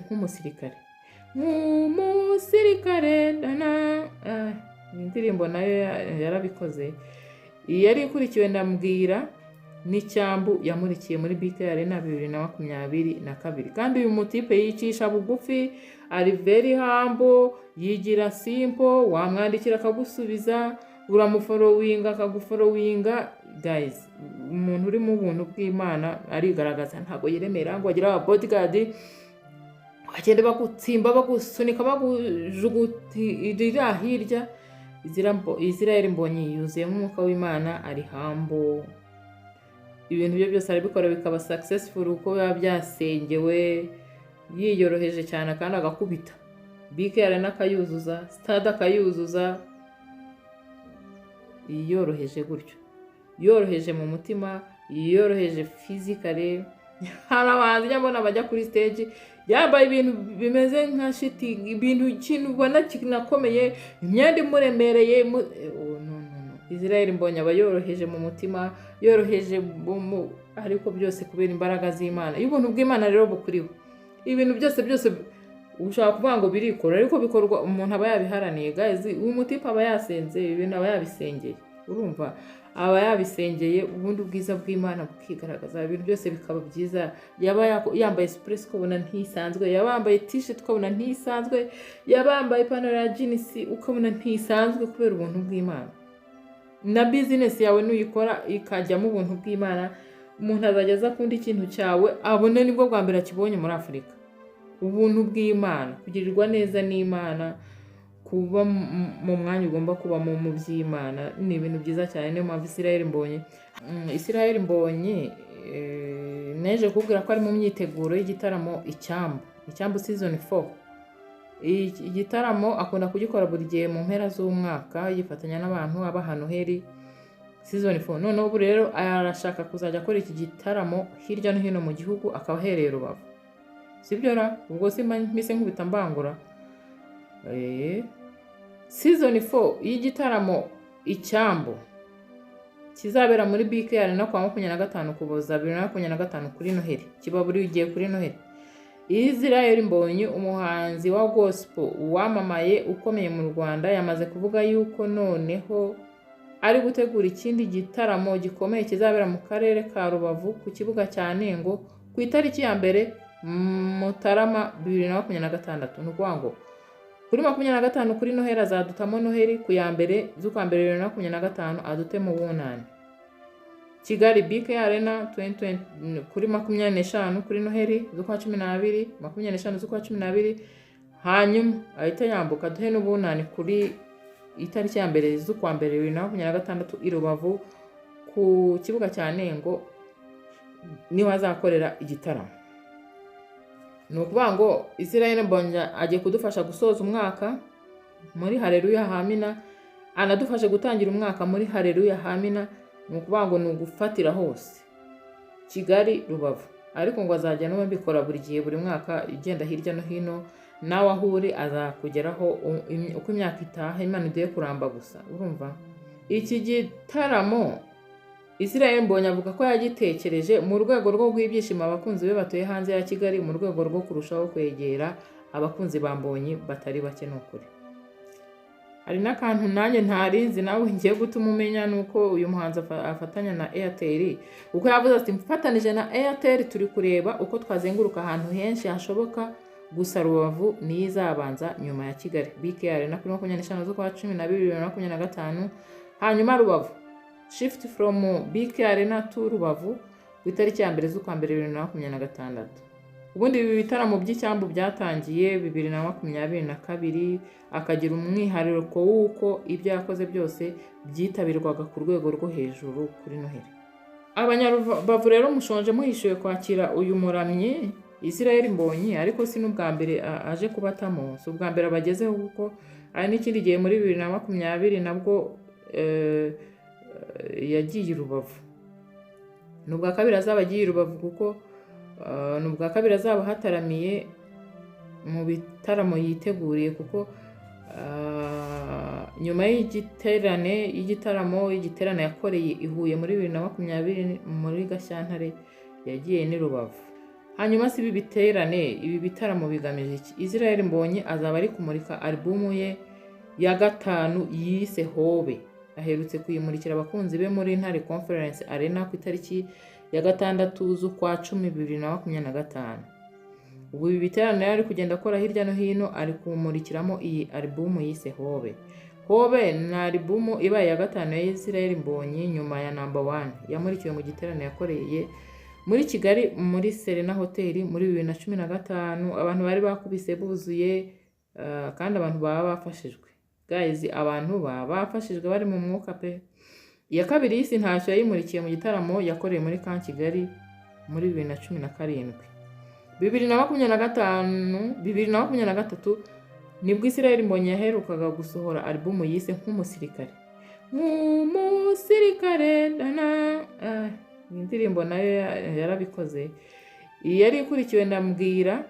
nk'umusirikare dana. Indirimbo nayo yarabikoze. Yari ikurikiwe na Mbwira n'icyambu yamurikiye muri BK Arena 2022, kandi uyu mutipe yicisha bugufi, ari very humble, yigira simple, wamwandikira akagusubiza, uramufollowinga akagufollowinga. Guys, umuntu uri mu buntu bw'Imana arigaragaza, ntago yiremera ngo agira bodyguard bagende bagutsimba bagusunika bagujugutirira hirya. Israel Mbonyi yuzuye nk'umwuka w'Imana, ari humble, ibintu bye byose arabikora bikaba successful uko biba byasengewe, yiyoroheje cyane kandi agakubita. BK Arena akayuzuza, stade akayuzuza, yiyoroheje gutyo, yoroheje mu mutima, yiyoroheje physically. Hari abahanzi nyabona bajya kuri stage yambaye ibintu bimeze nka shitingi, ibintu ikintu ubona kinakomeye, imyenda imuremereye. No. Israel Mbonyi aba yoroheje mu mutima, yoroheje ariko byose kubera imbaraga z'Imana. Y'ubuntu bw'Imana rero bukuriho. Ibintu byose ushaka kuvuga ngo birikora, ariko bikorwa umuntu aba yabiharaniye. Guys, umutipe aba yasenze, ibintu aba yabisengeye. Urumva, aba yabisengeye, ubundi ubwiza bw'Imana bukigaragaza, ibintu byose bikaba byiza. Yaba yambaye express ukabona ntisanzwe, yaba yambaye t-shirt ukabona ntisanzwe, yaba yambaye ipantaro ya jeans ukabona ntisanzwe, kubera ubuntu bw'Imana. Na business yawe nuyikora ikajyamo ubuntu bw'Imana, umuntu azageza kundi ikintu cyawe abone nibwo bwa mbere akibonye muri Afurika. Ubuntu bw'Imana, kugirirwa neza n'Imana, kuba mu mwanya ugomba kuba mu by'Imana, ni ibintu byiza cyane. Niyo mpamvu Israel Mbonyi neje kubwira ko ari mu myiteguro y'igitaramo Icyambu season 4. Igitaramo akunda kugikora buri gihe mu mpera z'umwaka, yifatanya n'abantu abaha Noheli season 4. Noneho ubu rero arashaka kuzajya akora iki gitaramo hirya no hino mu gihugu, akaba ahereye Rubavu. Sibyo ra? Ubwo simba mpise nkubita mbangura. Season 4 y'igitaramo Icyambu kizabera muri BK Arena kwa 25 Ukuboza 2025 kuri Noheli. Kiba buri gihe kuri Noheli. Israel Mbonyi, umuhanzi wa gospel wamamaye ukomeye mu Rwanda, yamaze kuvuga yuko noneho ari gutegura ikindi gitaramo gikomeye kizabera mu karere ka Rubavu ku kibuga cya Nengo ku itariki ya mbere Mutarama 2026. Nukuvuga ngo kuri 25 kuri Noheli azadutamo Noheli, ku ya mbere z'ukwa mbere 2025 adute mu Bunani. Kigali BK Arena 2020 kuri 25 kuri Noheli z'ukwa 12, 25 z'ukwa 12, hanyuma ahita yambuka duhe n'Ubunani kuri itariki ya mbere z'ukwa mbere 2026 i Rubavu ku kibuga cya Nengo, niho azakorera igitaramo. Nukuvuga ngo Israel Mbonyi agiye kudufasha gusoza umwaka muri Haleluya Hamina, anadufashe gutangira umwaka muri Haleluya Hamina. Nukuvuga ngo nugufatira hose Kigali Rubavu, ariko ngo azajya no mbikora buri gihe buri mwaka igenda hirya no hino. Nawe ahuri azakugeraho uko imyaka itaha, Imana igiye kuramba gusa. Urumva, iki gitaramo Israel Mbonyi avuga ko yagitekereje mu rwego rwo guhibyishima abakunzi be batuye hanze ya Kigali, mu rwego rwo kurushaho kwegera abakunzi ba Mbonyi batari bake. N'ukuri hari n'akantu nanjye ntarinzi nawe ngiye gutuma umenya, nuko uyu muhanzi afatanya na Airtel. Uko yavuze ati mfatanije na Airtel turi kureba uko twazenguruka ahantu henshi hashoboka, gusa Rubavu ni izabanza nyuma ya Kigali BK Arena kuri 25 z'ukwa 12 2025, hanyuma Rubavu shift from BK Arena to Rubavu ku itariki ya mbere z'ukwa mbere 2026. Ubundi ibi bitaramo by'icyambu byatangiye 2022, akagira umwihariko w'uko ibyo yakoze byose byitabirwaga ku rwego rwo hejuru kuri Noheli. Abanyarubavu rero mushonje muhishuye kwakira uyu muramyi Israel Mbonyi, ariko si n'ubwa mbere aje kubatamo, si ubwa mbere abagezeho, kuko ari n'ikindi gihe muri 2020 nabwo yagiye i Rubavu. Nubwa kabiri azaba agiye i Rubavu, kuko nubwa kabiri azaba hataramiye mu bitaramo yiteguriye, kuko nyuma y'igiterane yakoreye i Huye muri 2020 muri Gashyantare, yagiye ni Rubavu. hanyuma si ibi biterane, ibi bitaramo bigamije iki? Israel Mbonyi azaba ari kumurika alubumu ye ya 5 yise Hobe. Aherutse kuyimurikira abakunzi be muri Ntare Conference Arena ku itariki ya 6 z'ukwa 10 2025. Ubu ibi biterane yari kugenda akora hirya no hino ari kumurikiramo iyi alubumu yise Hobe. Hobe ni alubumu ibaye ya 5 ya Israel Mbonyi nyuma ya Number 1 yamurikiwe mu giterane yakoreye muri Kigali muri Serena Hotel muri 2015. Abantu bari bakubise buzuye kandi abantu baba bafashijwe. Guys, abantu baba bafashijwe bari mu mwuka pe. Iya kabiri y'isi ntacyo yayimurikiye mu gitaramo yakoreye muri Kan Kigali muri 2017. 2023 nibwo Israel Mbonyi yaherukaga gusohora alubumu yise Nk'umusirikare. Nk'umusirikare dana indirimbo nayo yarabikoze. Iyi yari ikurikiwe Ndambwira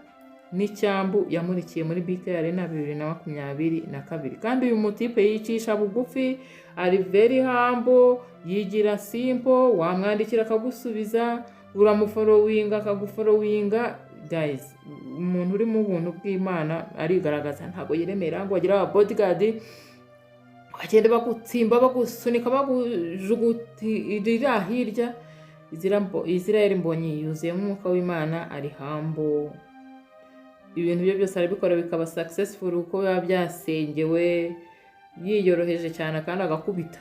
n'Icyambu yamurikiye muri BK Arena 2022. Kandi uyu mutipe yicisha bugufi, ari very humble, yigira simple, wamwandikira akagusubiza, uramufollowinga akagufollowinga. Guys, umuntu uri mu buntu bw'Imana arigaragaza, ntabwo yiremera ngo agira aba bodyguard bagende bagutsimba bagusunika bagujugutirira hirya. Israel Mbonyi yuzuyemo umwuka w'Imana, ari humble, ibintu bye byose arabikora bikaba successful uko biba byasengewe, yiyoroheje cyane kandi agakubita.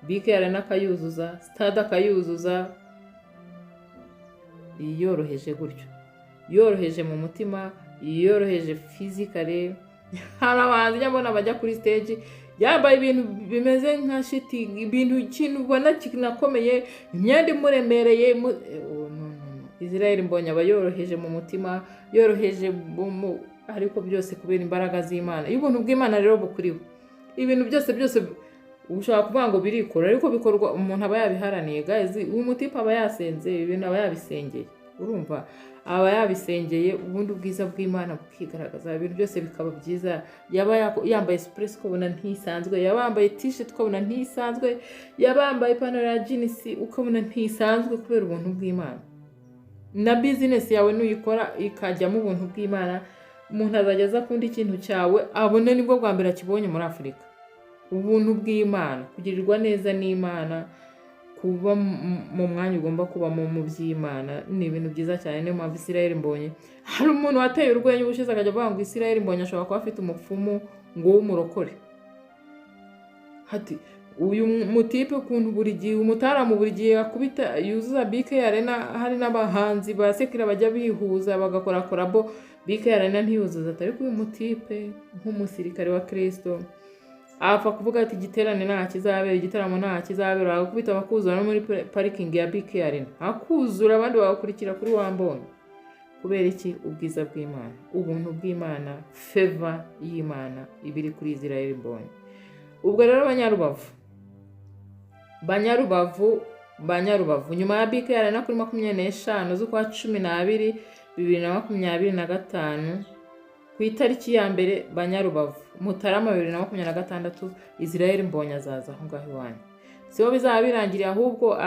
BK Arena akayuzuza, stade akayuzuza, yiyoroheje gutyo, yoroheje mu mutima, yoroheje physically. Hari abantu nyabona bajya kuri stage yambaye ibintu bimeze nka shiting, ibintu kintu ubona kinakomeye, imyenda imuremereye. Israel Mbonyi aba yoroheje mu mutima, yoroheje ariko byose kubera imbaraga z'Imana. Ibintu bw'Imana rero bukuriwe, ibintu byose ushaka kuvuga ngo birikora ariko bikorwa umuntu aba yabiharaniye. Guys, umutipe aba yasenze, ibintu aba yabisengeye, urumva aba yabisengeye, ubundi ubwiza bw'Imana bukigaragaza, ibintu byose bikaba byiza. Yaba yambaye express ukabona ntisanzwe, yaba yambaye t-shirt ukabona ntisanzwe, yaba yambaye ipantaro ya jeans ukabona ntisanzwe, kubera ubuntu bw'Imana. Na business yawe nuyikora ikajyamo ubuntu bw'Imana, umuntu azageza kundi ikintu cyawe abone nibwo bwa mbere akibonye muri Afurika. Ubuntu bw'Imana, kugirirwa neza n'Imana, kuba mu mwanya ugomba kuba mu by'Imana, ni ibintu byiza cyane. Niyo mpamvu Israel Mbonyi, hari umuntu wateye urwenya ubushize akajya avuga ngo Israel Mbonyi ashobora kuba afite umupfumu ngo w'umurokore. Hati uyu mutipe ukuntu buri gihe umutaramu buri gihe akubita yuzuza BK Arena, hari n'abahanzi ba sekira bajya bihuza bagakora collabo, BK Arena ntiyuzuza. Ariko uyu mutipe nk'umusirikare wa Kristo apfa kuvuga ati igiterane nta kizabera, igitaramo nta kizabera, agakubita bakuzura no muri parking ya BK Arena, akuzura abandi bagakurikira kuri Wambonye. Kubera iki? Ubwiza bw'Imana, ubuntu bw'Imana, favor y'Imana ibiri kuri Israel Mbonyi. Ubwo rero Banyarubavu nyuma ya BK Arena kuri 25 z'ukwa 12 2025 ku itariki ya mbere Banyarubavu Mutarama 2026 Israel Mbonyi azaza aho ngaho iwanyu. Siho bizaba birangiriye, ahubwo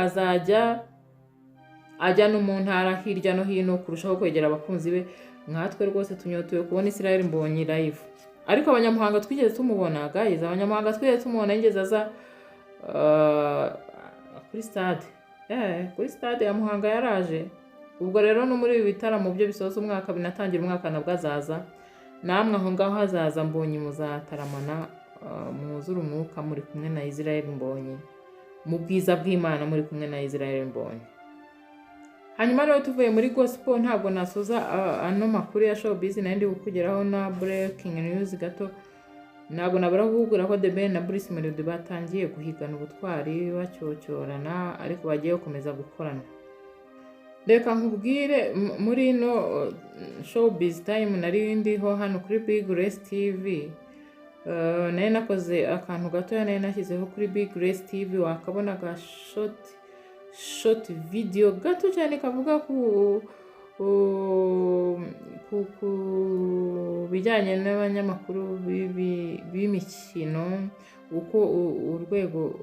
ajya no mu ntara hirya no hino kurushaho kwegera abakunzi be. Nkatwe rwose tunyotewe kubona Israel Mbonyi live. Ariko abanyamuhanga twigeze tumubona, guys, abanyamuhanga twigeze tumubona yigeze aza kuri stade. Kuri stade ya Muhanga yaraje. Ubwo rero no muri ibi bitaramo byo bisoza umwaka binatangira umwaka nabwo azaza. Namwe aho ngaho hazaza Mbonyi muzataramana, muzura umwuka muri kumwe na Israel Mbonyi, mu bwiza bw'Imana muri kumwe na Israel Mbonyi. Hanyuma rero tuvuye muri gospel, ntabwo nasoza ano makuru ya showbiz nandi kugeraho na breaking news gato. Ntabwo nabura kugura ko The Ben na Bruce Melody batangiye guhigana ubutwari bacyocyorana, ariko bagiye gukomeza gukorana. Reka nkubwire muri no showbiz time nari ndiho hano kuri Big Grace TV. Naye nakoze akantu gato nari nashyizeho kuri Big Grace TV, wakabona ga short video gato cyane kavuga ku bijyanye n'abanyamakuru b'imikino, uko urwego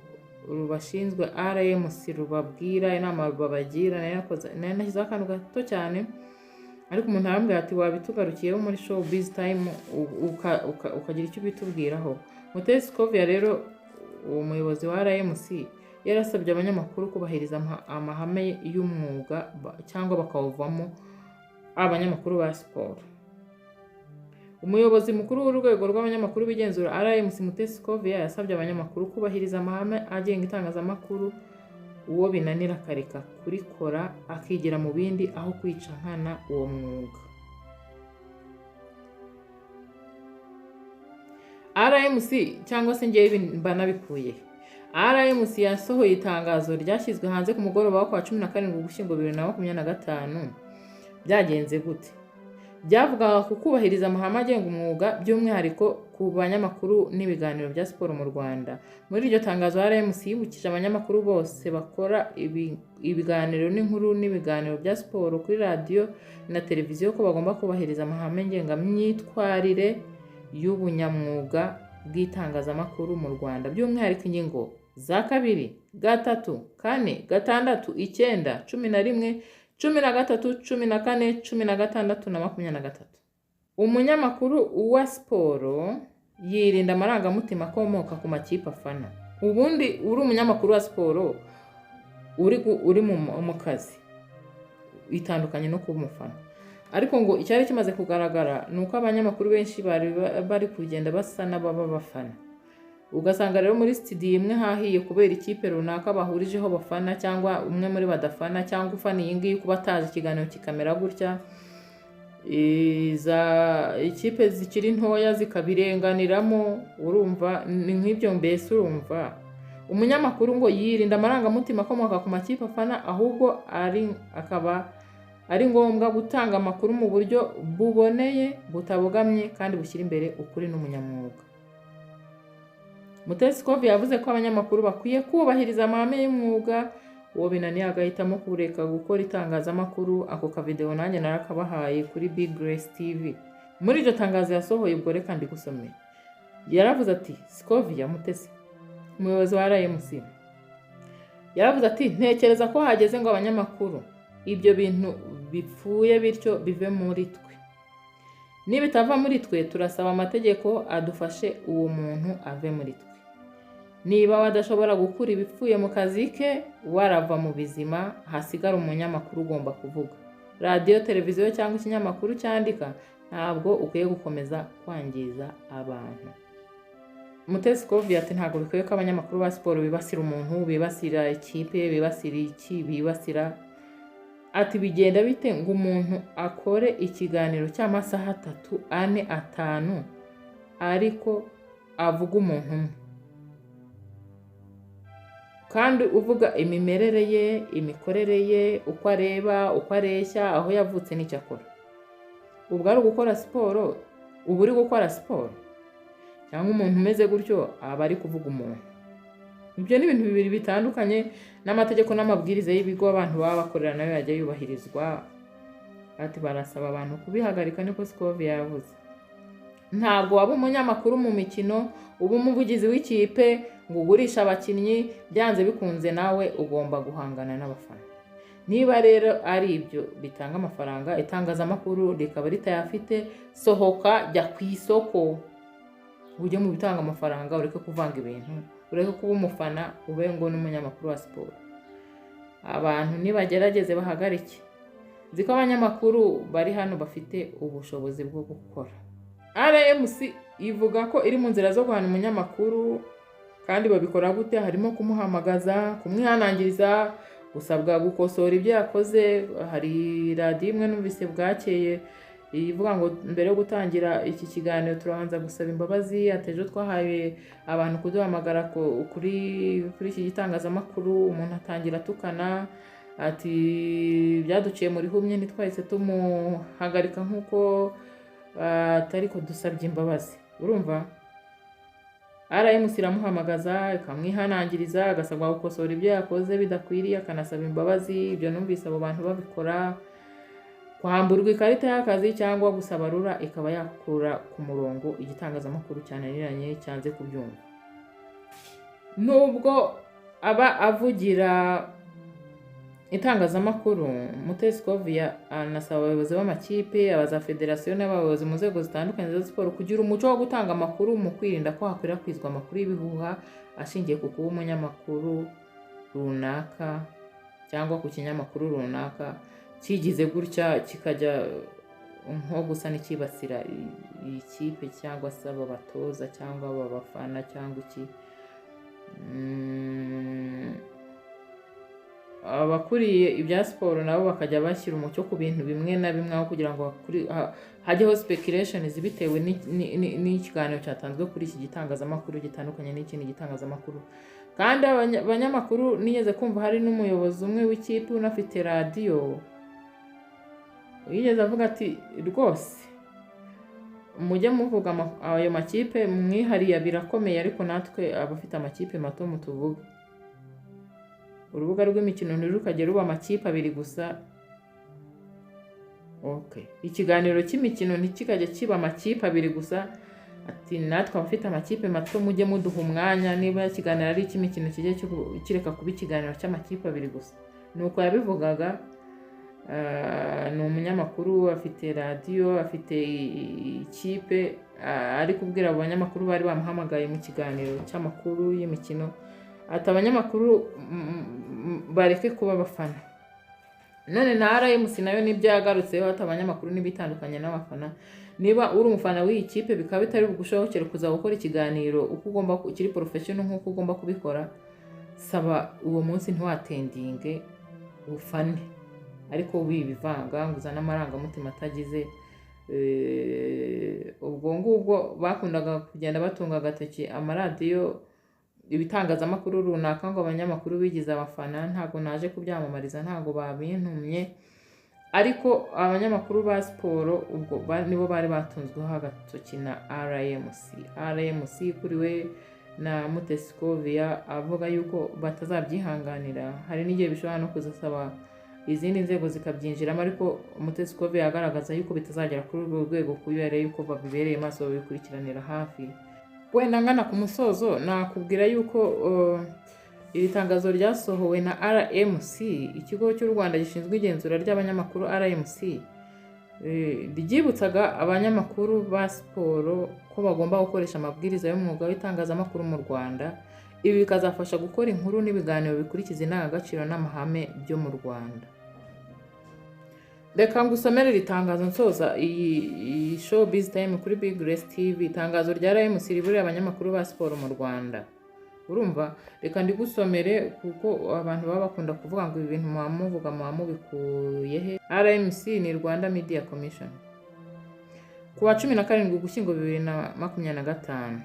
rubashinzwe RMC rubabwira inama babagira. Nari nashyizeho akantu gato cyane ariko umuntu arambwira ati wabitugarukiyeho muri show biz time ukagira icyo bitubwiraho. Mutesi Scovia rero umuyobozi wa RMC yarasabye abanyamakuru kubahiriza amahame y'umwuga cyangwa bakawuvamo abanyamakuru ba siporo. Umuyobozi mukuru w'urwego rw'abanyamakuru bigenzura RMC Mutesi Scovia yasabye abanyamakuru kubahiriza amahame agenga itangazamakuru, uwo binanira akareka kurikora akigira mu bindi aho kwica nkana uwo mwuga. RMC cyangwa se ngewe banabikuye. RMC yasohoye itangazo ryashyizwe hanze ku mugoroba wo kwa 17 Ugushyingo 2025. Byagenze gute? Byavugaga ku kubahiriza amahame agenga umwuga by'umwihariko ku banyamakuru n'ibiganiro bya siporo mu Rwanda. Muri iryo tangazo RMC yibukije abanyamakuru bose bakora ibiganiro n'inkuru n'ibiganiro bya siporo kuri radio na televiziyo ko bagomba kubahiriza amahame ngengamyitwarire y'ubunyamwuga bw'itangazamakuru mu Rwanda, by'umwihariko ingingo za 2, 3, 4, 6, 9, 11, 13, 14, 16 na 23. Umunyamakuru wa siporo yirinda amarangamutima akomoka ku makipe afana. Ubundi uri umunyamakuru wa siporo uri mu kazi bitandukanye no kuba umufana. Ariko ngo icyari kimaze kugaragara nuko abanyamakuru benshi bari kugenda basa n'ababa bafana. Ugasanga rero muri studio imwe hahiye kubera ikipe runaka bahurijeho bafana, cyangwa umwe muri badafana, cyangwa ufana iyi ngiyi kuba ataje ikiganiro kikamera gutya. Ikipe zikiri ntoya zikabirenganiramo, urumva ni nk'ibyo mbese. Urumva umunyamakuru ngo yirinda amarangamutima akomoka ku makipe afana, ahubwo akaba ari ngombwa gutanga amakuru mu buryo buboneye, butabogamye kandi bushyira imbere ukuri n'umunyamwuga. Mutesi Scovia yavuze ko abanyamakuru bakwiye kubahiriza amahame y'umwuga, uwo binaniye agahitamo kureka gukora itangazamakuru. Ako kavideo nanjye narakabahaye kuri Big Grace TV. Muri iryo tangazo yasohoye, ubwo reka ndigusomeye. Yaravuze ati, Scovia Mutesi, umuyobozi wa RMC, yaravuze ati, ntekereza ko hageze ngo abanyamakuru ibyo bintu bipfuye bityo bive muri twe. Nibitava muri twe turasaba amategeko adufashe uwo muntu ave muri twe. Niba wadashobora gukura ibipfuye mu kazi ke, warava mu bizima, hasigara umunyamakuru ugomba kuvuga. Radio, televiziyo cyangwa ikinyamakuru cyandika, ntabwo ukwiye gukomeza kwangiza abantu. Mutesi Scovia ati, ntabwo bikwiye ko abanyamakuru ba siporo bibasira umuntu, bibasira ikipe, bibasira iki, bibasira. Ati, bigenda bite ngo umuntu akore ikiganiro cy'amasaha 3, 4, 5 ariko avuga umuntu umwe, kandi uvuga imimerere ye, imikorere ye, uko areba, uko areshya, aho yavutse n'icyo akora. Ubwo ari gukora siporo, ubu uri gukora siporo, cyangwa umuntu umeze gutyo aba ari kuvuga umuntu. Ibyo ni ibintu bibiri bitandukanye, n'amategeko n'amabwiriza y'ibigo abantu baba bakorera nayo yajya yubahirizwa. Ati, barasaba abantu kubihagarika, niko Scovia yavuze. Ntabwo waba umunyamakuru mu mikino, uba umuvugizi w'ikipe ngo ugurisha abakinnyi, byanze bikunze nawe ugomba guhangana n'abafana. Niba rero ari ibyo bitanga amafaranga, itangazamakuru rikaba ritayafite, sohoka jya ku isoko ujye mu bitanga amafaranga, ureke kuvanga ibintu, ureke kuba umufana, ube ngo n'umunyamakuru wa siporo. Abantu nibagerageze bahagarike. Ziko abanyamakuru bari hano bafite ubushobozi bwo gukora. RMC ivuga ko iri mu nzira zo guhana umunyamakuru, kandi babikora gute? Harimo kumuhamagaza, kumwihanangiriza, gusabwa gukosora ibyo yakoze. Hari radio imwe numvise bwakeye ivuga ngo mbere yo gutangira iki kiganiro turabanza gusaba imbabazi, atejo twahaye abantu kuduhamagara kuri iki gitangazamakuru, umuntu atangira atukana, ati byaduciye muri humye ntitwahise tumuhagarika nk'uko atari ko dusabye imbabazi. Urumva RMC iramuhamagaza, ikamwihanangiriza, agasabwa gukosora ibyo yakoze bidakwiriye, akanasaba imbabazi. Ibyo numvise abo bantu babikora. Kwamburwa ikarita y'akazi cyangwa gusaba rura ikaba yakura ku murongo igitangazamakuru cyananiranye cyanze kubyumva. Nubwo aba avugira itangazamakuru, Mutesi anasaba abayobozi b'amakipe, abaza federasiyo n'abayobozi mu nzego zitandukanye za siporo kugira umuco wo gutanga amakuru mu kwirinda ko hakwirakwizwa amakuru y'ibihuha ashingiye ku kuba umunyamakuru runaka cyangwa ku kinyamakuru runaka kigize gutya kikajya nko gusa n'ikibasira iyi kipe cyangwa se aba batoza cyangwa aba bafana cyangwa iki. Abakuriye ibya siporo nabo bakajya bashyira umucyo ku bintu bimwe na bimwe aho kugira ngo hajyeho speculations bitewe n'ikiganiro cyatanzwe kuri iki gitangazamakuru gitandukanye n'ikindi gitangazamakuru. Kandi abanyamakuru nigeze kumva hari n'umuyobozi umwe w'ikipe unafite radiyo yigeze avuga ati rwose mujye muvuga ayo makipe mwihariye birakomeye, ariko natwe abafite amakipe mato mutuvuge. Urubuga rw'imikino ntirukajye ruba amakipe abiri gusa. Ikiganiro cy'imikino ntikikajya kiba amakipe abiri gusa. Ati natwe abafite amakipe mato mujye muduha umwanya, niba ikiganiro ari icy'imikino kijye kireka kuba ikiganiro cy'amakipe abiri gusa. Nuko yabivugaga. Ni umunyamakuru, afite radiyo, afite ikipe, ari kubwira abo banyamakuru bari bamuhamagaye mu kiganiro cy'amakuru y'imikino ati abanyamakuru bareke kuba abafana. None na RMC nayo nibyo yagarutseho, ati abanyamakuru n'ibitandukanye n'abafana. Niba uri umufana w'iyi kipe bikaba bitari bugushobokere kuza gukora ikiganiro uko ugomba kiri professional nk'uko ugomba kubikora, saba uwo munsi ntiwatendinge ufane, ariko wibivanga ngo uzane amarangamutima atagize. Ubwo ngubwo bakundaga kugenda batunga agatoki amaradiyo, ibitangazamakuru runaka ngo abanyamakuru bigize abafana. Ntago naje kubyamamariza, ntago babintumye, ariko abanyamakuru ba siporo ubwo nibo bari batunzweho agatoki na RMC ikuriwe na Mutesi avuga yuko batazabyihanganira. Hari n'igihe bishobora no kuzasaba izindi nzego zikabyinjiramo, ariko Mutesi agaragaza yuko bitazagera kuri urwo rwego kubera yuko babibereye maso babikurikiranira hafi. Wenda ngana ku musozo nakubwira yuko iri tangazo ryasohowe na RMC, ikigo cy'u Rwanda gishinzwe igenzura ry'abanyamakuru RMC, ryibutsaga abanyamakuru ba siporo ko bagomba gukoresha amabwiriza y'umwuga w'itangazamakuru mu Rwanda. Ibi bikazafasha gukora inkuru n'ibiganiro bikurikiza indangagaciro n'amahame byo mu Rwanda. Reka ngusomere ritangazo nsoza iyi show Biz Time kuri Big Grace TV. Itangazo rya RMC riburira abanyamakuru ba siporo mu Rwanda. Urumva, reka ndigusomere kuko abantu baba bakunda kuvuga ngo ibi bintu muvuga mubikuye he. RMC ni Rwanda Media Commission. Kuwa 17 Ugushyingo 2025.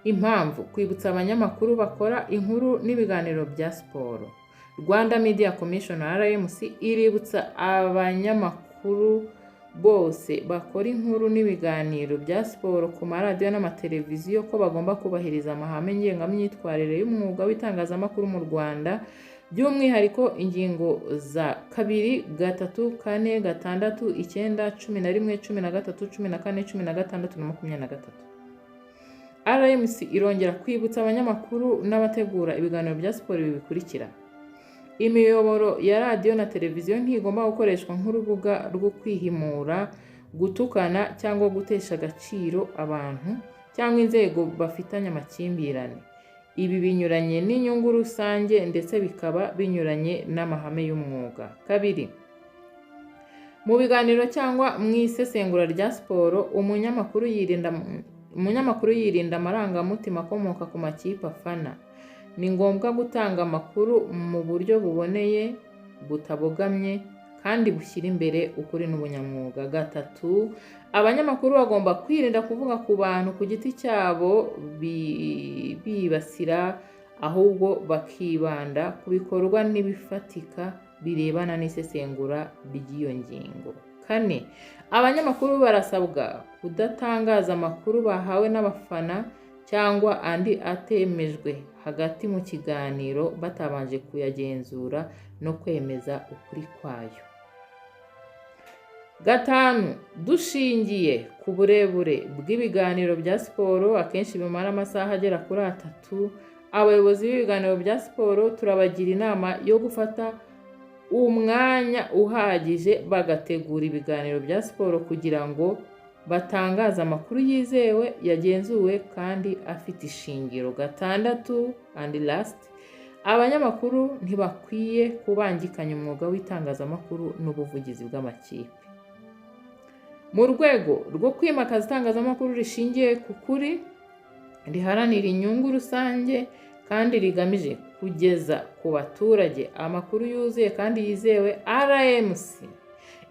Impamvu kwibutsa abanyamakuru bakora inkuru n'ibiganiro bya siporo. Rwanda Media Commission RMC iributsa abanyamakuru bose bakora inkuru n'ibiganiro bya siporo ku maradiyo n'amateleviziyo ko bagomba kubahiriza amahame ngengamyitwarire y'umwuga w'itangazamakuru mu Rwanda, by'umwihariko ingingo za 2, 3, 4, 6, 9, 11, 13, 14, 16 na 23. RMC irongera kwibutsa abanyamakuru n'abategura ibiganiro bya siporo bikurikira. Imiyoboro ya radiyo na televiziyo ntigomba gukoreshwa nk'urubuga rwo kwihimura, gutukana cyangwa gutesha agaciro abantu cyangwa inzego bafitanye amakimbirane. Ibi binyuranye n'inyungu rusange ndetse bikaba binyuranye n'amahame y'umwuga. 2. Mu biganiro cyangwa mu isesengura rya siporo, umunyamakuru yirinda amarangamutima akomoka ku makipe afana. Ni ngombwa gutanga amakuru mu buryo buboneye, butabogamye kandi bushyira imbere ukuri n'ubunyamwuga. 3. Abanyamakuru bagomba kwirinda kuvuga ku bantu ku giti cyabo bibasira, ahubwo bakibanda ku bikorwa n'ibifatika birebana n'isesengura ry'iyo ngingo. 4. Abanyamakuru barasabwa kudatangaza amakuru bahawe n'abafana cyangwa andi atemejwe hagati mu kiganiro batabanje kuyagenzura no kwemeza ukuri kwayo. 5. Dushingiye ku burebure bw'ibiganiro bya siporo, akenshi bimara amasaha agera kuri 3, abayobozi b'ibiganiro bya siporo turabagira inama yo gufata umwanya uhagije bagategura ibiganiro bya siporo kugira ngo batangaze amakuru yizewe yagenzuwe kandi afite ishingiro. 6 and last, abanyamakuru ntibakwiye kubangikanya umwuga w'itangazamakuru n'ubuvugizi bw'amakipe. Mu rwego rwo kwimakaza itangazamakuru rishingiye ku kuri, riharanira inyungu rusange kandi rigamije kugeza ku baturage amakuru yuzuye kandi yizewe, RMC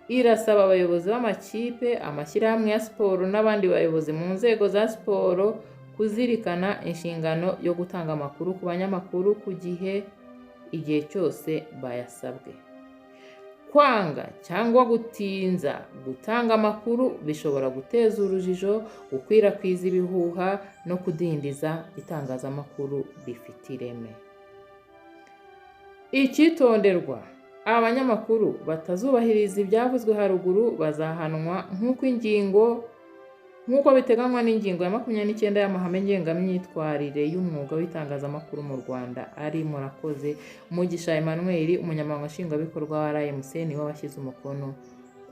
irasaba abayobozi b'amakipe, amashyirahamwe ya siporo n'abandi bayobozi mu nzego za siporo kuzirikana inshingano yo gutanga amakuru ku banyamakuru ku gihe, igihe cyose bayasabwe. Kwanga cyangwa gutinza gutanga amakuru bishobora guteza urujijo, gukwirakwiza ibihuha no kudindiza itangazamakuru rifite ireme. Icyitonderwa: abanyamakuru batazubahiriza ibyavuzwe haruguru bazahanwa nk'uko biteganywa n'ingingo ya 29 y'amahame ngengamyitwarire y'umwuga w'itangazamakuru mu Rwanda. Murakoze. Mugisha Emmanuel, umunyamabanga nshingwabikorwa wa RMC, niwe washyize umukono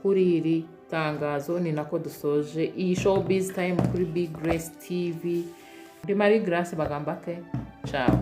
kuri iri tangazo. Ni nako dusoje iyi Showbiz Time kuri Big Grace TV. Ndi Marie Grace Bagambake. Ciao.